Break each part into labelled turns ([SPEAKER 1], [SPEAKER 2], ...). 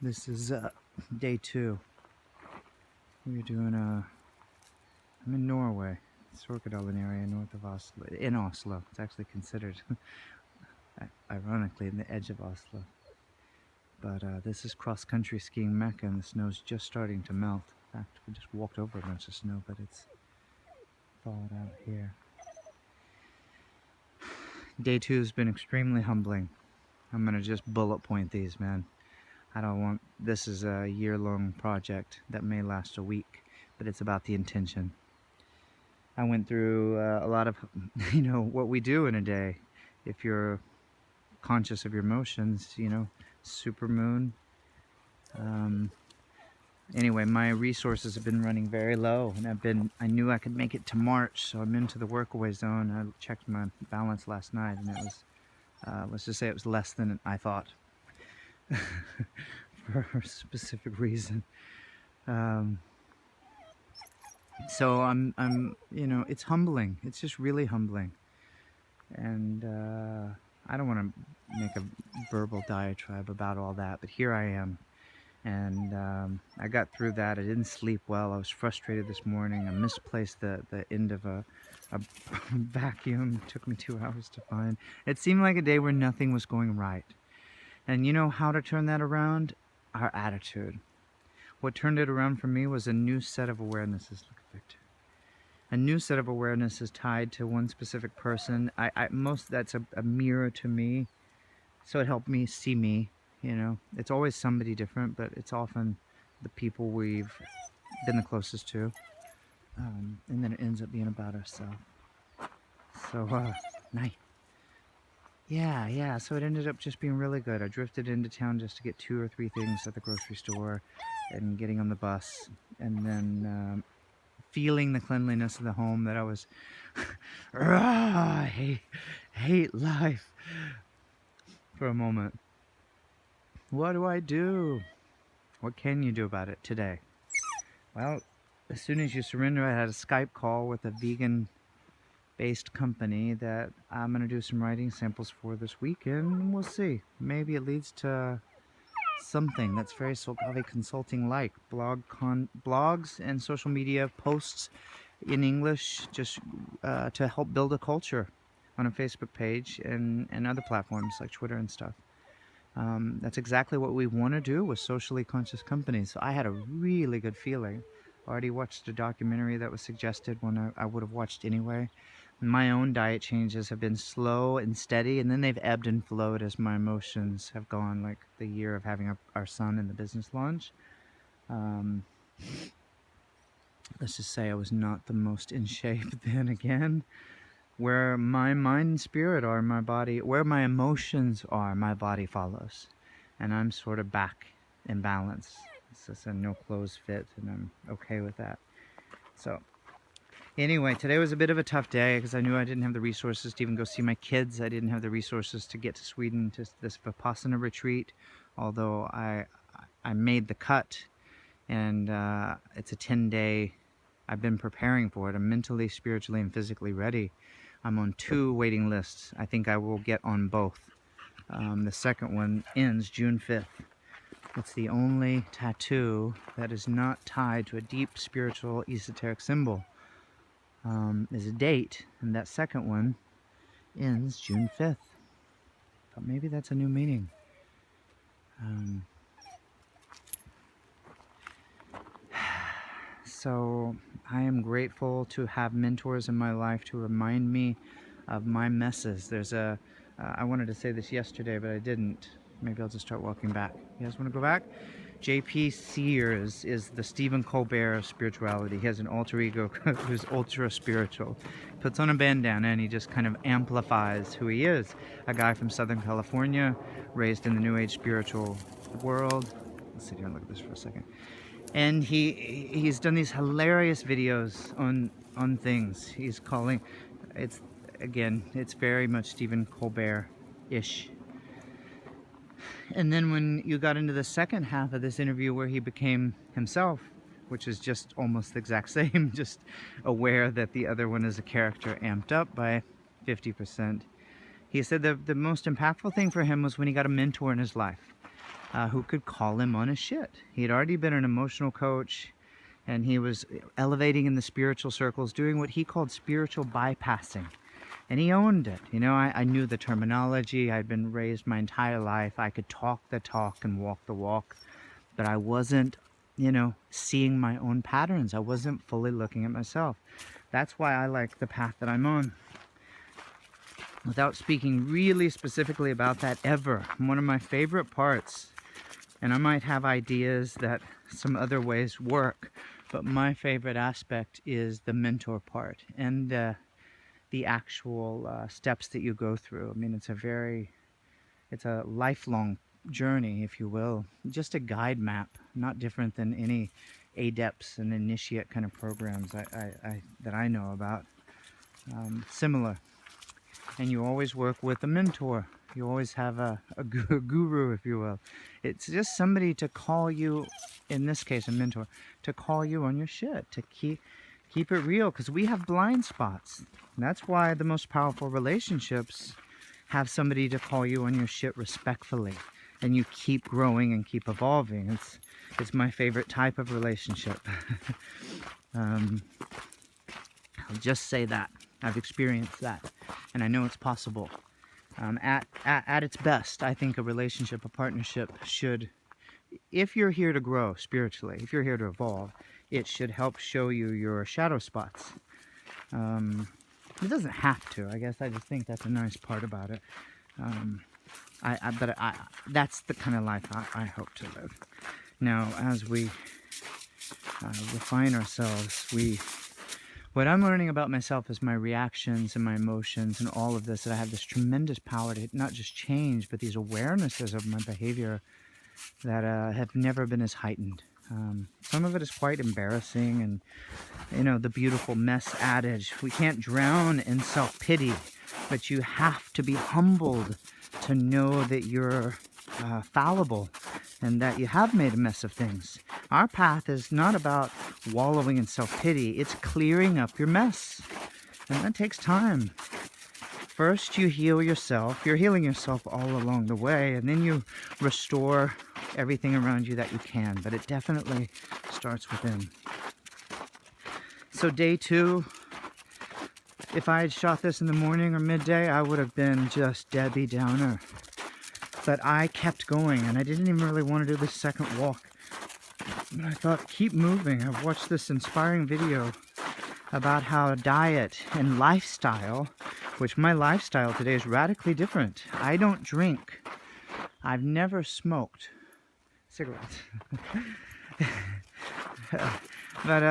[SPEAKER 1] This is day 2. We're doing I'm in Norway, Sorkedalen area north of Oslo. In Oslo, it's actually considered, ironically, in the edge of Oslo. But this is cross-country skiing mecca, and the snow's just starting to melt. In fact, we just walked over a bunch of snow, but it's thawed out here. Day 2 has been extremely humbling. I'm gonna just bullet point these, man. This is a year-long project that may last a week, but it's about the intention. I went through a lot of, what we do in a day. If you're conscious of your emotions, supermoon. Anyway, my resources have been running very low, and I knew I could make it to March, so I'm into the workaway zone. I checked my balance last night, and it was, let's just say it was less than I thought. For a specific reason. So I'm it's humbling. It's just really humbling. And I don't want to make a verbal diatribe about all that, but here I am. And I got through that. I didn't sleep well. I was frustrated this morning. I misplaced the end of a vacuum. It took me 2 hours to find. It seemed like a day where nothing was going right. And you know how to turn that around? Our attitude. What turned it around for me was a new set of awarenesses. Look at Victor. A new set of awarenesses tied to one specific person. That's a mirror to me, so it helped me see me. It's always somebody different, but it's often the people we've been the closest to, and then it ends up being about ourselves. So, night. Yeah, so it ended up just being really good. I drifted into town just to get 2 or 3 things at the grocery store and getting on the bus, and then feeling the cleanliness of the home that I was I hate life for a moment. What do I do? What can you do about it today? Well, as soon as you surrender, I had a Skype call with a vegan-based company that I'm going to do some writing samples for this weekend. We'll see. Maybe it leads to something that's very Solgave consulting-like. Blogs and social media posts in English, just to help build a culture on a Facebook page and other platforms like Twitter and stuff. That's exactly what we want to do with socially conscious companies. So I had a really good feeling. Already watched a documentary that was suggested one I would have watched anyway. My own diet changes have been slow and steady, and then they've ebbed and flowed as my emotions have gone, like the year of having our son in the business launch. Let's just say I was not the most in shape then again. Where my mind and spirit are, my body, where my emotions are, my body follows. And I'm sort of back in balance. It's just a no clothes fit, and I'm okay with that. So, anyway, today was a bit of a tough day because I knew I didn't have the resources to even go see my kids. I didn't have the resources to get to Sweden to this Vipassana retreat, although I made the cut, and it's a 10-day. I've been preparing for it. I'm mentally, spiritually, and physically ready. I'm on 2 waiting lists. I think I will get on both. The second one ends June 5th. It's the only tattoo that is not tied to a deep spiritual esoteric symbol. There's a date, and that second one ends June 5th. But maybe that's a new meaning. So I am grateful to have mentors in my life to remind me of my messes. I wanted to say this yesterday, but I didn't. Maybe I'll just start walking back. You guys want to go back? J.P. Sears is the Stephen Colbert of spirituality. He has an alter ego who's ultra spiritual. Puts on a bandana and he just kind of amplifies who he is. A guy from Southern California, raised in the New Age spiritual world. Let's sit here and look at this for a second. And he's done these hilarious videos on things. He's calling, it's very much Stephen Colbert-ish. And then when you got into the second half of this interview where he became himself, which is just almost the exact same, just aware that the other one is a character amped up by 50%. He said the most impactful thing for him was when he got a mentor in his life. who could call him on his shit. He had already been an emotional coach, and he was elevating in the spiritual circles, doing what he called spiritual bypassing. And he owned it. You know, I knew the terminology. I'd been raised my entire life. I could talk the talk and walk the walk, but I wasn't, seeing my own patterns. I wasn't fully looking at myself. That's why I like the path that I'm on. Without speaking really specifically about that ever, one of my favorite parts, and I might have ideas that some other ways work, but my favorite aspect is the mentor part and the actual steps that you go through. I mean, it's a lifelong journey, if you will, just a guide map, not different than any adepts and initiate kind of programs that I know about. Similar. And you always work with a mentor. You always have a guru, if you will. It's just somebody to call you, in this case a mentor, to call you on your shit, to keep it real, because we have blind spots. And that's why the most powerful relationships have somebody to call you on your shit respectfully, and you keep growing and keep evolving. It's my favorite type of relationship. I'll just say that. I've experienced that, and I know it's possible. At its best, I think a relationship, a partnership should, if you're here to grow spiritually, if you're here to evolve, it should help show you your shadow spots. It doesn't have to. I guess I just think that's a nice part about it. But that's the kind of life I hope to live. Now, as we refine ourselves, what I'm learning about myself is my reactions and my emotions and all of this, that I have this tremendous power to not just change, but these awarenesses of my behavior that have never been as heightened. Some of it is quite embarrassing, and the beautiful mess adage, we can't drown in self-pity, but you have to be humbled to know that you're fallible and that you have made a mess of things. Our path is not about wallowing in self-pity, it's clearing up your mess, and that takes time. First you heal yourself, you're healing yourself all along the way, and then you restore everything around you that you can, but it definitely starts within. So day 2, if I had shot this in the morning or midday, I would have been just Debbie Downer. But I kept going, and I didn't even really want to do the second walk. But I thought, keep moving. I've watched this inspiring video about how diet and lifestyle, which my lifestyle today is radically different. I don't drink. I've never smoked cigarettes. But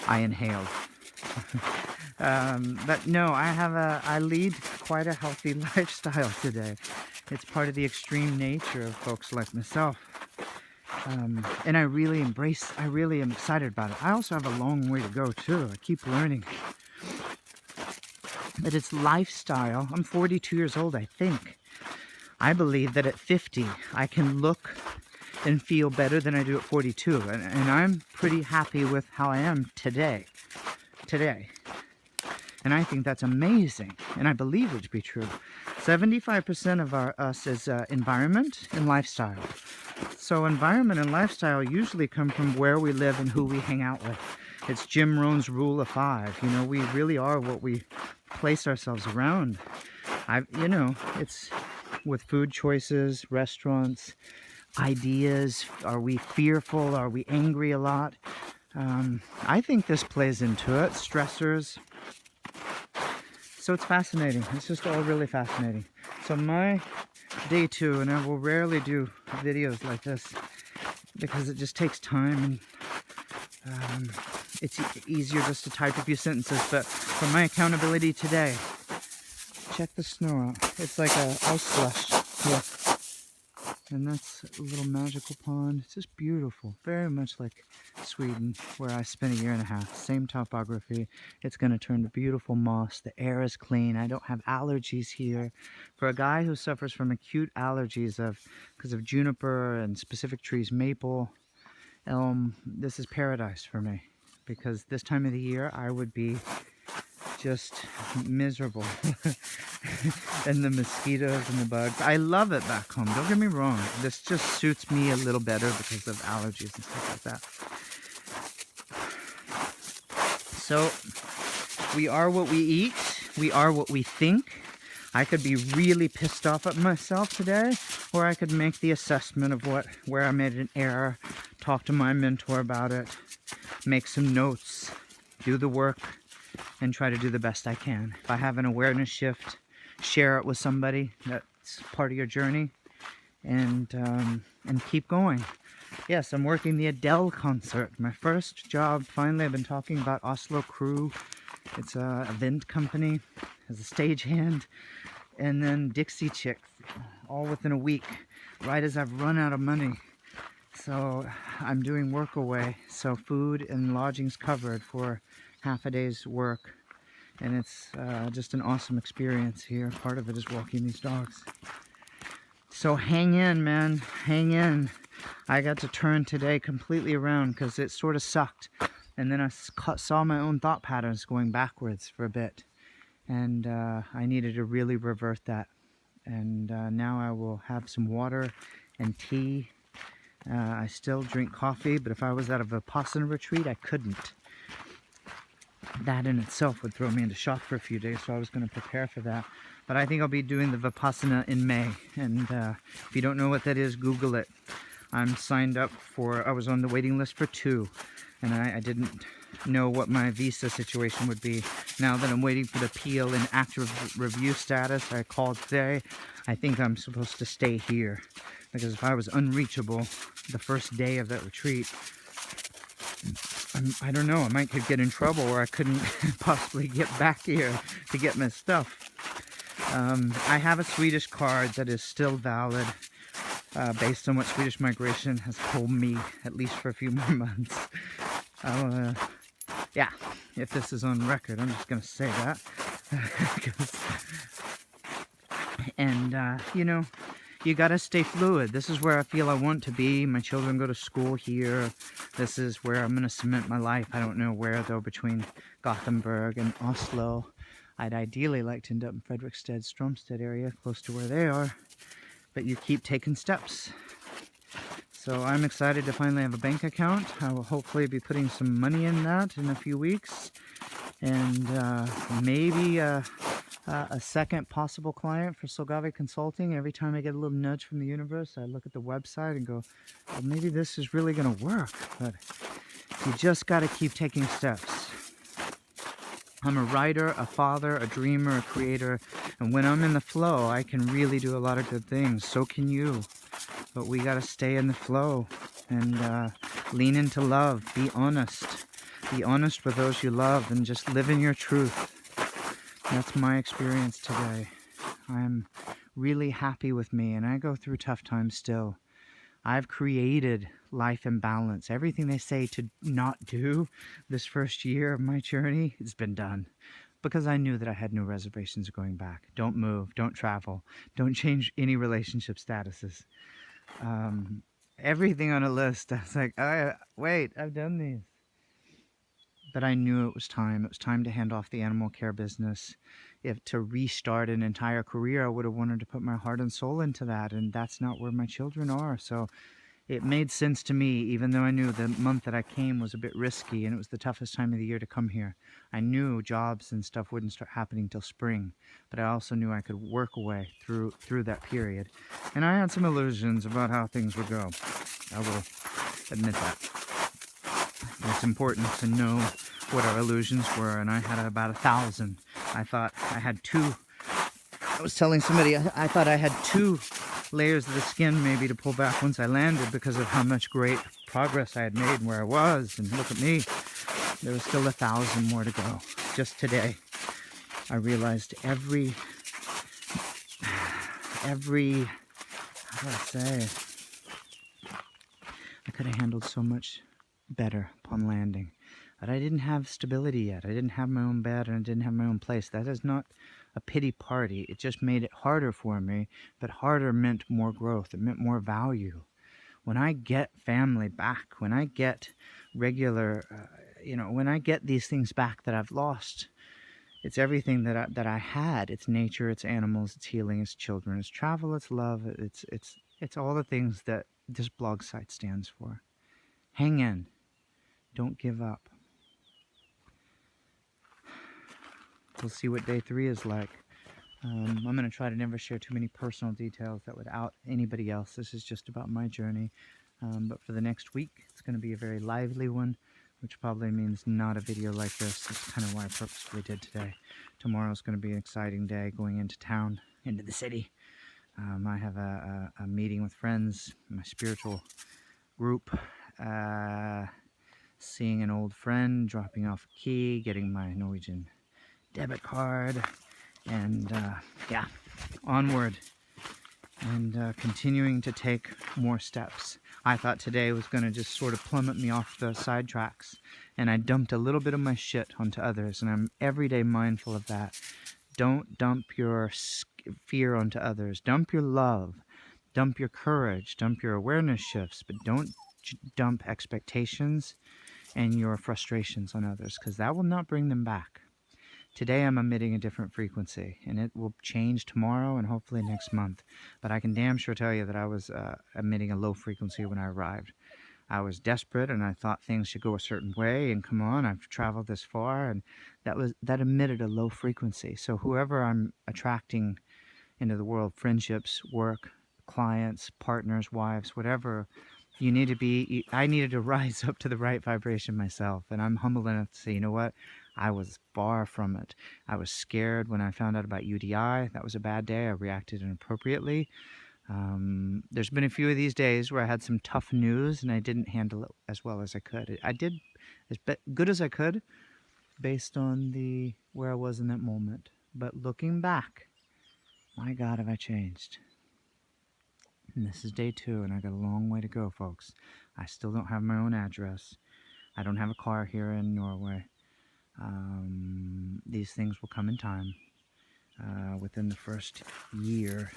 [SPEAKER 1] I inhaled. But no, I lead quite a healthy lifestyle today. It's part of the extreme nature of folks like myself. And I really am excited about it. I also have a long way to go too. I keep learning. But it's lifestyle. I'm 42 years old, I think. I believe that at 50, I can look and feel better than I do at 42. And I'm pretty happy with how I am today. And I think that's amazing. And I believe it to be true. 75% of us is environment and lifestyle. So environment and lifestyle usually come from where we live and who we hang out with. It's Jim Rohn's rule of 5. We really are what we place ourselves around. It's with food choices, restaurants, ideas. Are we fearful? Are we angry a lot? I think this plays into it. Stressors. So it's fascinating. It's just all really fascinating. So my day 2, and I will rarely do videos like this because it just takes time, and it's easier just to type a few sentences. But for my accountability today, check the snow out. It's like a ice slush here. And that's a little magical pond. It's just beautiful. Very much like Sweden, where I spent a year and a half. Same topography. It's going to turn to beautiful moss. The air is clean. I don't have allergies here. For a guy who suffers from acute allergies because of juniper and specific trees, maple, elm, this is paradise for me. Because this time of the year, I would be just miserable. And the mosquitoes and the bugs. I love it back home, don't get me wrong. This just suits me a little better because of allergies and stuff like that. So, we are what we eat. We are what we think. I could be really pissed off at myself today, or I could make the assessment of where I made an error, talk to my mentor about it, make some notes, do the work, and try to do the best I can. If I have an awareness shift, share it with somebody that's part of your journey, and keep going. Yes, I'm working the Adele concert. My first job, finally. I've been talking about Oslo Crew. It's an event company as a stagehand. And then Dixie Chicks, all within a week, right as I've run out of money. So I'm doing work away. So food and lodging's covered for half a day's work. And it's just an awesome experience here. Part of it is walking these dogs. So hang in, man, hang in. I got to turn today completely around because it sort of sucked. And then I saw my own thought patterns going backwards for a bit. And I needed to really revert that. And now I will have some water and tea. I still drink coffee, but if I was at a Vipassana retreat, I couldn't. That in itself would throw me into shock for a few days, so I was going to prepare for that. But I think I'll be doing the Vipassana in May. And if you don't know what that is, Google it. I'm signed up for, I was on the waiting list for 2. And I didn't know what my visa situation would be. Now that I'm waiting for the appeal in active review status, I called today. I think I'm supposed to stay here. Because if I was unreachable the first day of that retreat, I don't know, I might could get in trouble or I couldn't possibly get back here to get my stuff. I have a Swedish card that is still valid based on what Swedish migration has told me, at least for a few more months. Yeah, if this is on record, I'm just going to say that. And, you know, you got to stay fluid. This is where I feel I want to be. My children go to school here. This is where I'm going to cement my life. I don't know where, though, between Gothenburg and Oslo. I'd ideally like to end up in Fredrikstad, Stromstad area, close to where they are. But you keep taking steps. So I'm excited to finally have a bank account. I will hopefully be putting some money in that in a few weeks. And maybe a second possible client for Solgave Consulting. Every time I get a little nudge from the universe, I look at the website and go, well, maybe this is really going to work. But you just got to keep taking steps. I'm a writer, a father, a dreamer, a creator, and when I'm in the flow, I can really do a lot of good things. So can you. But we got to stay in the flow and lean into love. Be honest. Be honest with those you love and just live in your truth. That's my experience today. I'm really happy with me, and I go through tough times still. I've created life and balance. Everything they say to not do this first year of my journey, it's been done. Because I knew that I had no reservations of going back. Don't move, don't travel, don't change any relationship statuses. Everything on a list, I was like, wait, I've done these. But I knew it was time. It was time to hand off the animal care business. If to restart an entire career, I would have wanted to put my heart and soul into that, and that's not where my children are. So it made sense to me, even though I knew the month that I came was a bit risky, and it was the toughest time of the year to come here. I knew jobs and stuff wouldn't start happening till spring, but I also knew I could work away through that period. And I had some illusions about how things would go. I will admit that. It's important to know what our illusions were, and I had about 1,000. I thought I had 2. I was telling somebody I thought I had 2 layers of the skin maybe to pull back once I landed because of how much great progress I had made and where I was. And look at me. There was still 1,000 more to go. Just today, I realized every, how do I say it? I could have handled so much better upon landing. But I didn't have stability yet. I didn't have my own bed and I didn't have my own place. That is not a pity party. It just made it harder for me, but harder meant more growth. It meant more value. When I get family back, when I get regular, when I get these things back that I've lost, It's everything that I had. It's nature, it's animals, it's healing, it's children, it's travel, it's love, it's all the things that this blog site stands for. Hang in. Don't give up. We'll see what day 3 is like. I'm going to try to never share too many personal details that would out anybody else. This is just about my journey. But for the next week, it's going to be a very lively one, which probably means not a video like this. That's kind of why I purposefully did today. Tomorrow's going to be an exciting day going into town, into the city. I have a meeting with friends, my spiritual group, seeing an old friend, dropping off a key, getting my Norwegian debit card, and yeah, onward and continuing to take more steps. I thought today was going to just sort of plummet me off the side tracks, and I dumped a little bit of my shit onto others, and I'm every day mindful of that. Don't dump your fear onto others. Dump your love. Dump your courage. Dump your awareness shifts, but don't dump expectations and your frustrations on others, because that will not bring them back. Today I'm emitting a different frequency, and it will change tomorrow and hopefully next month. But I can damn sure tell you that I was emitting a low frequency when I arrived. I was desperate, and I thought things should go a certain way, and come on, I've traveled this far, and that emitted a low frequency. So whoever I'm attracting into the world, friendships, work, clients, partners, wives, whatever, you need to be, I needed to rise up to the right vibration myself, and I'm humble enough to say, you know what? I was far from it. I was scared when I found out about UDI. That was a bad day. I reacted inappropriately. There's been a few of these days where I had some tough news and I didn't handle it as well as I could. I did as good as I could based on where I was in that moment. But looking back, my God, have I changed. And this is day 2, and I got a long way to go, folks. I still don't have my own address. I don't have a car here in Norway. These things will come in time. Within the first year,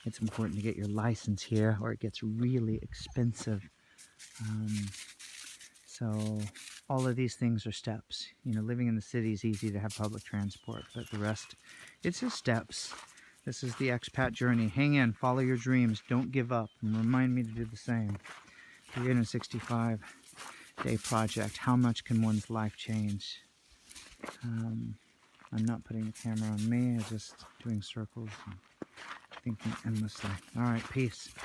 [SPEAKER 1] it's important to get your license here, or it gets really expensive. So all of these things are steps. You know, living in the city is easy to have public transport, but the rest, it's just steps. This is the expat journey. Hang in, follow your dreams, don't give up, and remind me to do the same. 365-day project. How much can one's life change? I'm not putting the camera on me, I'm just doing circles and thinking endlessly. All right, peace.